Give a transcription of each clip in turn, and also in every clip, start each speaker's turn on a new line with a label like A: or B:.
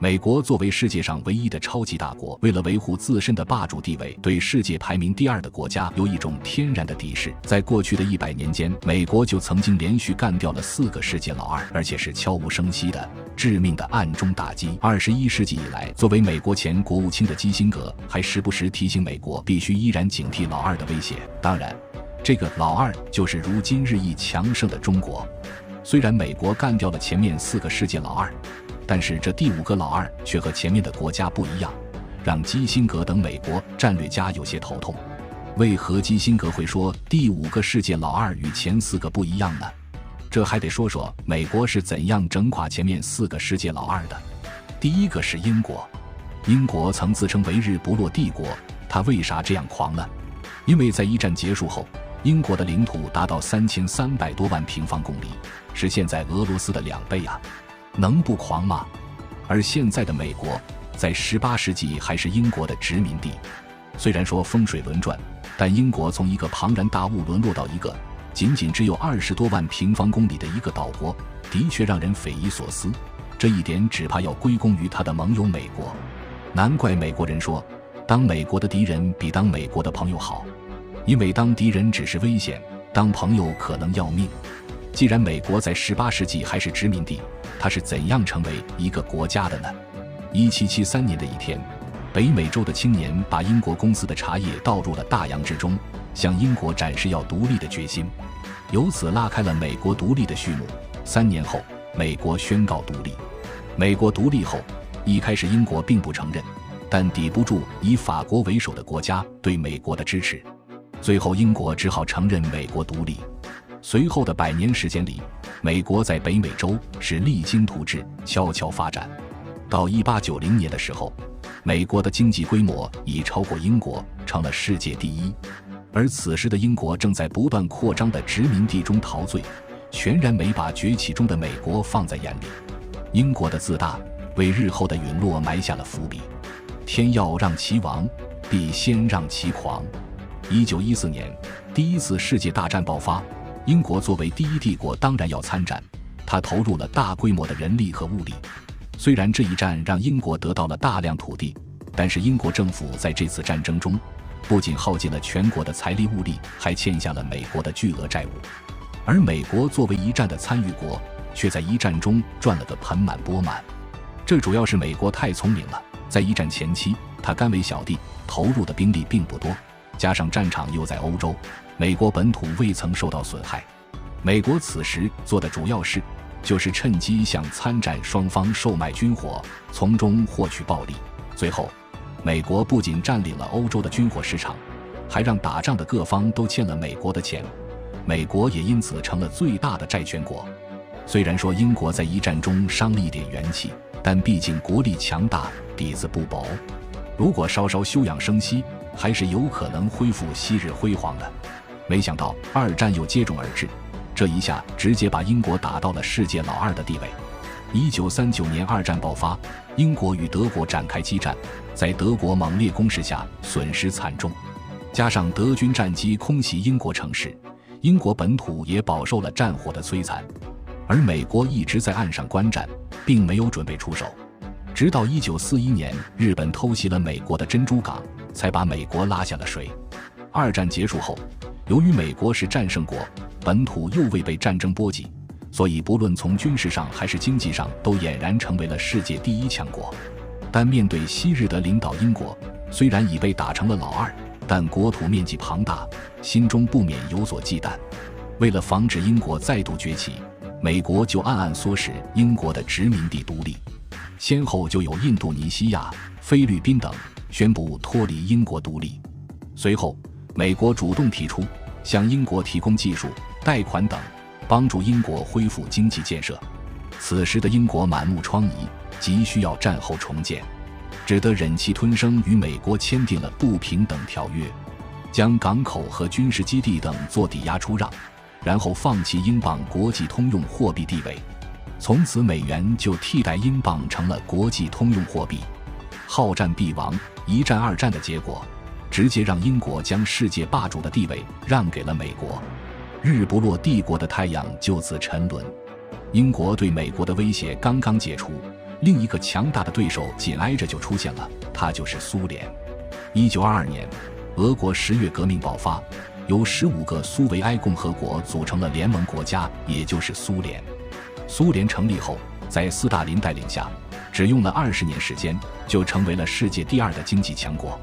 A: 美国作为世界上唯一的超级大国，为了维护自身的霸主地位，对世界排名第2的国家有一种天然的敌视。在过去的100年间，美国就曾经连续干掉了4个世界老二，而且是悄无声息的、致命的暗中打击。21世纪以来，作为美国前国务卿的基辛格还时不时提醒美国必须依然警惕老二的威胁。当然，这个老二就是如今日益强盛的中国。虽然美国干掉了前面4个世界老二，但是这第5个老二却和前面的国家不一样，让基辛格等美国战略家有些头痛。为何基辛格会说第5个世界老二与前4个不一样呢？这还得说说美国是怎样整垮前面4个世界老二的。第一个是英国。英国曾自称为日不落帝国，它为啥这样狂呢？因为在一战结束后，英国的领土达到3300多万平方公里，是现在俄罗斯的2倍啊，能不狂吗？而现在的美国在18世纪还是英国的殖民地。虽然说风水轮转，但英国从一个庞然大物沦落到一个仅仅只有20多万平方公里的一个岛国，的确让人匪夷所思。这一点只怕要归功于他的盟友美国。难怪美国人说，当美国的敌人比当美国的朋友好，因为当敌人只是危险，当朋友可能要命。既然美国在18世纪还是殖民地，它是怎样成为一个国家的呢？1773年的一天，北美洲的青年把英国公司的茶叶倒入了大洋之中，向英国展示要独立的决心，由此拉开了美国独立的序幕。3年后，美国宣告独立。美国独立后，一开始英国并不承认，但抵不住以法国为首的国家对美国的支持，最后英国只好承认美国独立。随后的100年时间里，美国在北美洲是励精图治，悄悄发展。到1890年的时候，美国的经济规模已超过英国，成了世界第1。而此时的英国正在不断扩张的殖民地中陶醉，全然没把崛起中的美国放在眼里。英国的自大为日后的陨落埋下了伏笔。天要让其亡，必先让其狂。1914年，第1次世界大战爆发，英国作为第1帝国当然要参战，他投入了大规模的人力和物力。虽然这一战让英国得到了大量土地，但是英国政府在这次战争中不仅耗尽了全国的财力物力，还欠下了美国的巨额债务。而美国作为一战的参与国，却在一战中赚了个盆满钵满。这主要是美国太聪明了，在一战前期，他甘为小弟，投入的兵力并不多，加上战场又在欧洲，美国本土未曾受到损害。美国此时做的主要事，就是趁机向参战双方售卖军火，从中获取暴利。最后，美国不仅占领了欧洲的军火市场，还让打仗的各方都欠了美国的钱，美国也因此成了最大的债权国。虽然说英国在一战中伤了一点元气，但毕竟国力强大，底子不薄，如果稍稍休养生息，还是有可能恢复昔日辉煌的。没想到二战又接踵而至，这一下直接把英国打到了世界老二的地位。1939年二战爆发，英国与德国展开激战，在德国猛烈攻势下损失惨重，加上德军战机空袭英国城市，英国本土也饱受了战火的摧残。而美国一直在岸上观战，并没有准备出手，直到1941年日本偷袭了美国的珍珠港，才把美国拉下了水。二战结束后，由于美国是战胜国，本土又未被战争波及，所以不论从军事上还是经济上都俨然成为了世界第一强国。但面对昔日的领导英国，虽然已被打成了老二，但国土面积庞大，心中不免有所忌惮。为了防止英国再度崛起，美国就暗暗唆使英国的殖民地独立，先后就有印度尼西亚、菲律宾等宣布脱离英国独立。随后，美国主动提出向英国提供技术、贷款等，帮助英国恢复经济建设。此时的英国满目疮痍，急需要战后重建，只得忍气吞声与美国签订了不平等条约，将港口和军事基地等做抵押出让，然后放弃英镑国际通用货币地位，从此美元就替代英镑成了国际通用货币。好战必亡，一战二战的结果直接让英国将世界霸主的地位让给了美国，日不落帝国的太阳就此沉沦。英国对美国的威胁刚刚解除，另一个强大的对手紧挨着就出现了，它就是苏联。1922年，俄国10月革命爆发，由15个苏维埃共和国组成了联盟国家，也就是苏联。苏联成立后，在斯大林带领下，只用了20年时间，就成为了世界第2的经济强国。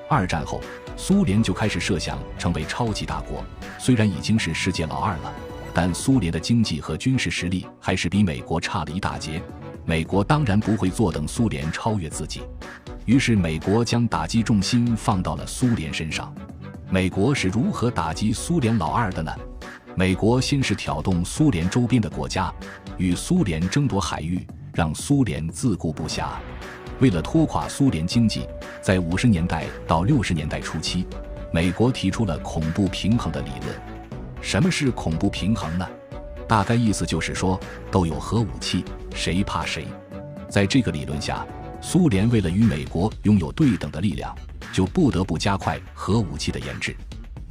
A: 二战后，苏联就开始设想成为超级大国，虽然已经是世界老2了，但苏联的经济和军事实力还是比美国差了一大截。美国当然不会坐等苏联超越自己，于是美国将打击重心放到了苏联身上。美国是如何打击苏联老2的呢？美国先是挑动苏联周边的国家，与苏联争夺海域，让苏联自顾不暇。为了拖垮苏联经济，在50年代到60年代初期，美国提出了恐怖平衡的理论。什么是恐怖平衡呢？大概意思就是说，都有核武器，谁怕谁。在这个理论下，苏联为了与美国拥有对等的力量，就不得不加快核武器的研制。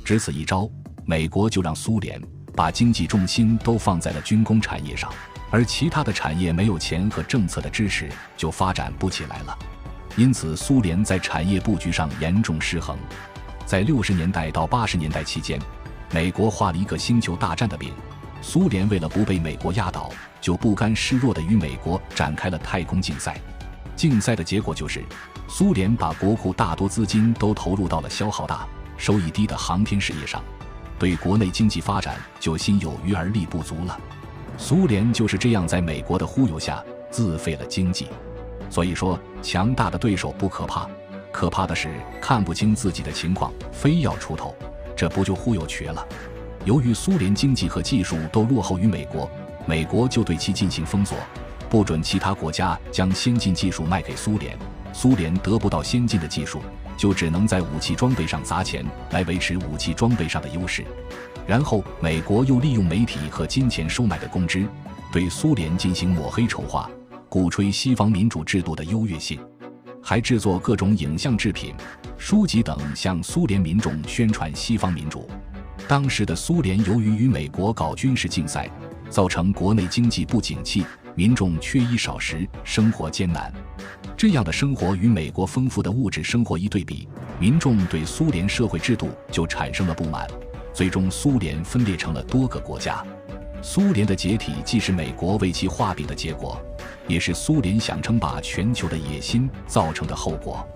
A: 只此一招，美国就让苏联把经济重心都放在了军工产业上，而其他的产业没有钱和政策的支持，就发展不起来了。因此，苏联在产业布局上严重失衡。在60年代到80年代期间，美国画了一个星球大战的饼，苏联为了不被美国压倒，就不甘示弱地与美国展开了太空竞赛。竞赛的结果就是，苏联把国库大多资金都投入到了消耗大、收益低的航天事业上，对国内经济发展就心有余而力不足了。苏联就是这样在美国的忽悠下自废了经济。所以说，强大的对手不可怕，可怕的是看不清自己的情况，非要出头，这不就忽悠瘸了。由于苏联经济和技术都落后于美国，美国就对其进行封锁，不准其他国家将先进技术卖给苏联。苏联得不到先进的技术，就只能在武器装备上砸钱来维持武器装备上的优势。然后美国又利用媒体和金钱收买的公知，对苏联进行抹黑丑化，鼓吹西方民主制度的优越性，还制作各种影像制品、书籍等向苏联民众宣传西方民主。当时的苏联由于与美国搞军事竞赛，造成国内经济不景气，民众缺衣少食，生活艰难。这样的生活与美国丰富的物质生活一对比，民众对苏联社会制度就产生了不满，最终苏联分裂成了多个国家。苏联的解体既是美国为其画饼的结果，也是苏联想称霸全球的野心造成的后果。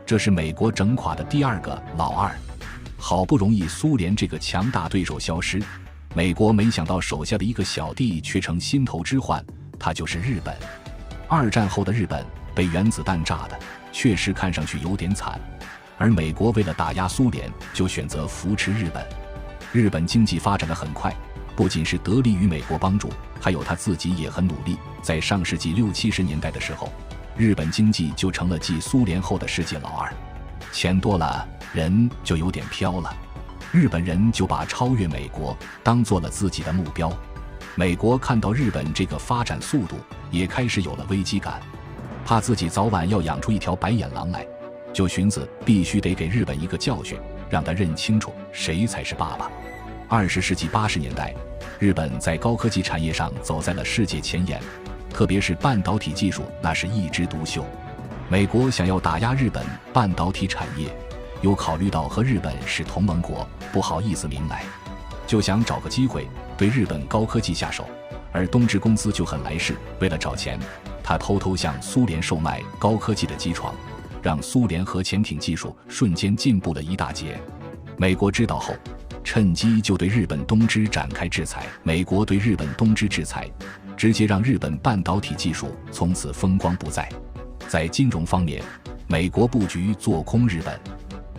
A: 这是美国整垮的第2个老2。好不容易苏联这个强大对手消失，美国没想到手下的一个小弟却成心头之患，他就是日本。二战后的日本被原子弹炸的，确实看上去有点惨，而美国为了打压苏联，就选择扶持日本。日本经济发展得很快，不仅是得力于美国帮助，还有他自己也很努力。在上世纪60、70年代的时候，日本经济就成了继苏联后的世界老2。钱多了，人就有点飘了，日本人就把超越美国当做了自己的目标。美国看到日本这个发展速度，也开始有了危机感，怕自己早晚要养出一条白眼狼来，就寻思必须得给日本一个教训，让他认清楚谁才是爸爸。20世纪80年代，日本在高科技产业上走在了世界前沿，特别是半导体技术，那是一枝独秀。美国想要打压日本半导体产业，又考虑到和日本是同盟国，不好意思明来，就想找个机会对日本高科技下手。而东芝公司就很来事，为了找钱，他偷偷向苏联售卖高科技的机床，让苏联核潜艇技术瞬间进步了一大截。美国知道后，趁机就对日本东芝展开制裁。美国对日本东芝制裁，直接让日本半导体技术从此风光不再。在金融方面，美国布局做空日本。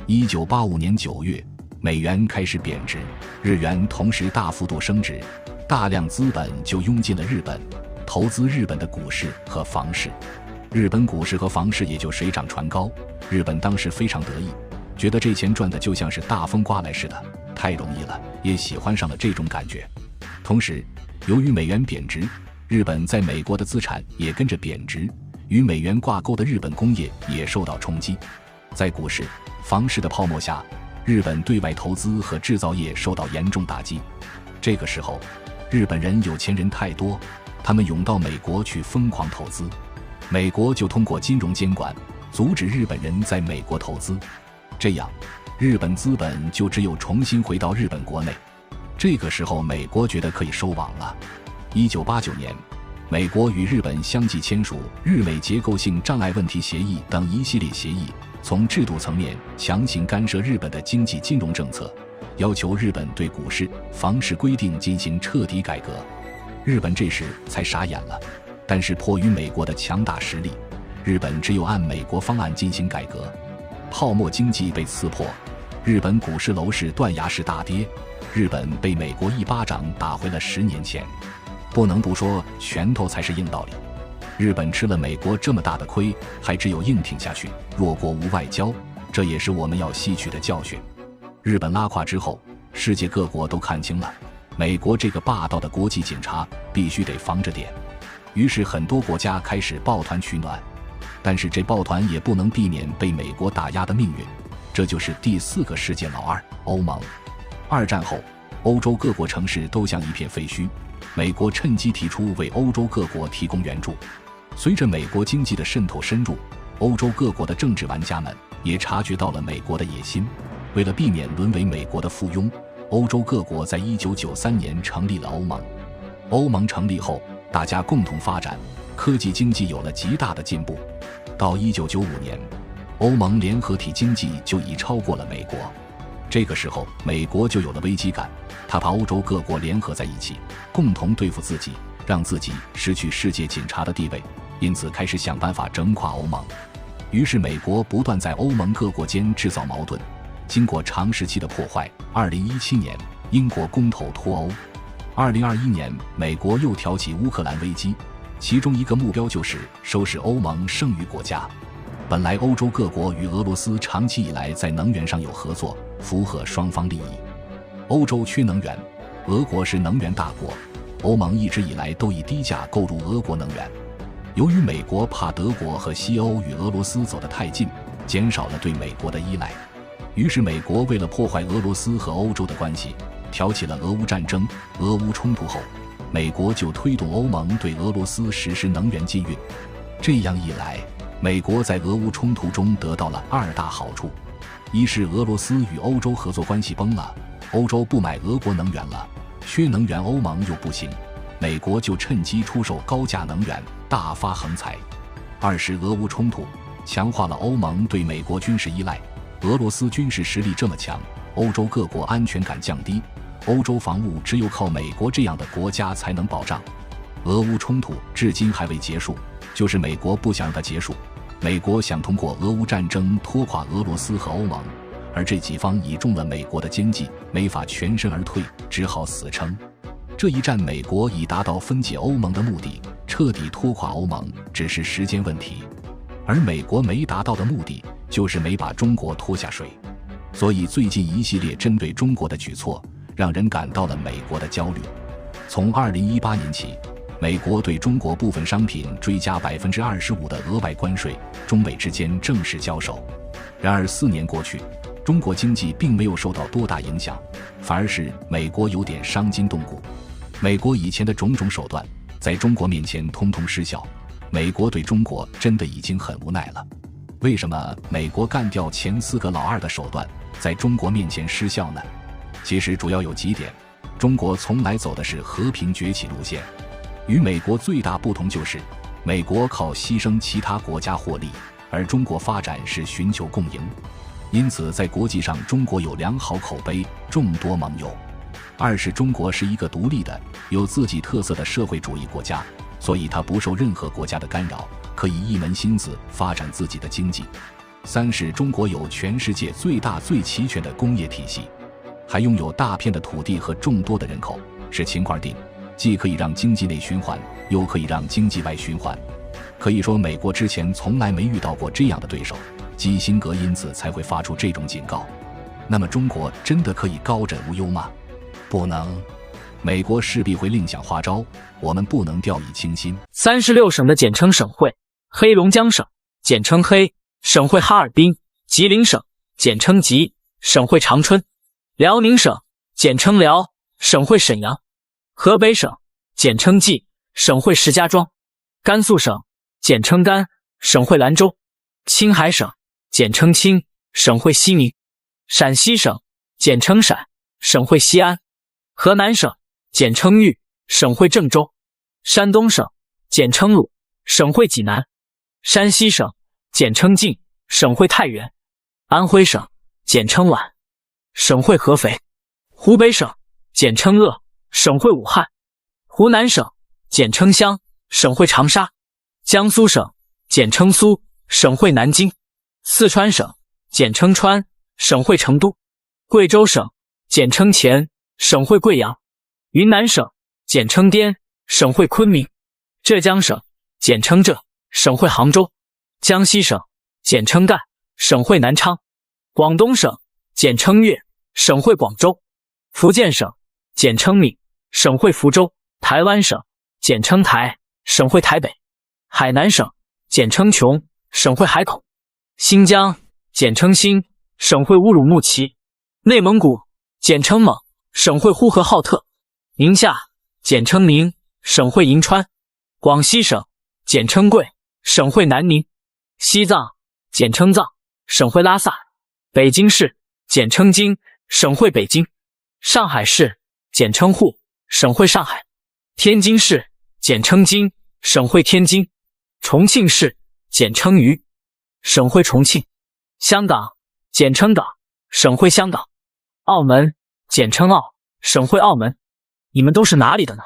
A: 1985年9月，美元开始贬值，日元同时大幅度升值，大量资本就涌进了日本，投资日本的股市和房市。日本股市和房市也就水涨船高，日本当时非常得意，觉得这钱赚的就像是大风刮来似的，太容易了，也喜欢上了这种感觉。同时，由于美元贬值，日本在美国的资产也跟着贬值，与美元挂钩的日本工业也受到冲击。在股市、房市的泡沫下，日本对外投资和制造业受到严重打击。这个时候，日本人有钱人太多，他们涌到美国去疯狂投资。美国就通过金融监管阻止日本人在美国投资，这样日本资本就只有重新回到日本国内。这个时候美国觉得可以收网了。1989年，美国与日本相继签署日美结构性障碍问题协议等一系列协议，从制度层面强行干涉日本的经济金融政策，要求日本对股市、房市规定进行彻底改革。日本这时才傻眼了，但是迫于美国的强大实力，日本只有按美国方案进行改革。泡沫经济被刺破，日本股市楼市断崖式大跌，日本被美国一巴掌打回了10年前。不能不说，拳头才是硬道理。日本吃了美国这么大的亏，还只有硬挺下去。弱国无外交，这也是我们要吸取的教训。日本拉胯之后，世界各国都看清了，美国这个霸道的国际警察必须得防着点。于是很多国家开始抱团取暖，但是这抱团也不能避免被美国打压的命运。这就是第4个世界老二——欧盟。二战后，欧洲各国城市都像一片废墟，美国趁机提出为欧洲各国提供援助。随着美国经济的渗透深入，欧洲各国的政治玩家们也察觉到了美国的野心。为了避免沦为美国的附庸，欧洲各国在1993年成立了欧盟。欧盟成立后，大家共同发展，科技经济有了极大的进步。到1995年，欧盟联合体经济就已超过了美国。这个时候，美国就有了危机感，他把欧洲各国联合在一起，共同对付自己，让自己失去世界警察的地位，因此开始想办法整垮欧盟。于是美国不断在欧盟各国间制造矛盾，经过长时期的破坏，2017年英国公投脱欧，2021年美国又挑起乌克兰危机，其中一个目标就是收拾欧盟剩余国家。本来欧洲各国与俄罗斯长期以来在能源上有合作，符合双方利益。欧洲缺能源，俄国是能源大国，欧盟一直以来都以低价购入俄国能源。由于美国怕德国和西欧与俄罗斯走得太近，减少了对美国的依赖，于是美国为了破坏俄罗斯和欧洲的关系，挑起了俄乌战争。俄乌冲突后，美国就推动欧盟对俄罗斯实施能源禁运。这样一来，美国在俄乌冲突中得到了2大好处：一是俄罗斯与欧洲合作关系崩了，欧洲不买俄国能源了，缺能源欧盟又不行，美国就趁机出售高价能源，大发横财；二是俄乌冲突强化了欧盟对美国军事依赖，俄罗斯军事实力这么强，欧洲各国安全感降低，欧洲防务只有靠美国这样的国家才能保障。俄乌冲突至今还未结束，就是美国不想让它结束。美国想通过俄乌战争拖垮俄罗斯和欧盟，而这几方倚重了美国的奸计，没法全身而退，只好死撑。这一战美国已达到分解欧盟的目的，彻底拖垮欧盟只是时间问题。而美国没达到的目的，就是没把中国拖下水。所以最近一系列针对中国的举措，让人感到了美国的焦虑。从2018年起，美国对中国部分商品追加25%的额外关税，中美之间正式交手。然而4年过去，中国经济并没有受到多大影响，反而是美国有点伤筋动骨。美国以前的种种手段，在中国面前通通失效，美国对中国真的已经很无奈了。为什么美国干掉前4个老二的手段，在中国面前失效呢？其实主要有几点：中国从来走的是和平崛起路线。与美国最大不同就是，美国靠牺牲其他国家获利，而中国发展是寻求共赢。因此在国际上中国有良好口碑，众多盟友。二是中国是一个独立的、有自己特色的社会主义国家，所以它不受任何国家的干扰，可以一门心思发展自己的经济。三是中国有全世界最大最齐全的工业体系，还拥有大片的土地和众多的人口，是勤快定，既可以让经济内循环，又可以让经济外循环。可以说美国之前从来没遇到过这样的对手，基辛格因此才会发出这种警告。那么中国真的可以高枕无忧吗？不能，美国势必会另想花招，我们不能掉以轻心。
B: 36省的简称省会：黑龙江省简称黑，省会哈尔滨；吉林省简称吉，省会长春；辽宁省简称辽，省会沈阳；河北省简称冀，省会石家庄；甘肃省简称甘，省会兰州；青海省，简称青，省会西宁；陕西省，简称陕，省会西安；河南省，简称豫，省会郑州；山东省，简称鲁，省会济南；山西省，简称晋，省会太原；安徽省，简称皖，省会合肥；湖北省，简称鄂，省会武汉；湖南省，简称湘，省会长沙；江苏省，简称苏，省会南京；四川省，简称川，省会成都；贵州省，简称黔，省会贵阳；云南省，简称滇，省会昆明；浙江省，简称浙，省会杭州；江西省，简称赣，省会南昌；广东省，简称粤，省会广州；福建省，简称闽，省会福州；台湾省，简称台，省会台北；海南省，简称琼，省会海口；新疆，简称新，省会乌鲁木齐；内蒙古，简称蒙，省会呼和浩特；宁夏，简称宁，省会银川；广西省，简称贵，省会南宁；西藏，简称藏，省会拉萨；北京市，简称京，省会北京；上海市，简称沪，省会上海；天津市，简称津，省会天津；重庆市，简称渝，省会重庆；香港，简称港，省会香港；澳门，简称澳，省会澳门。你们都是哪里的呢？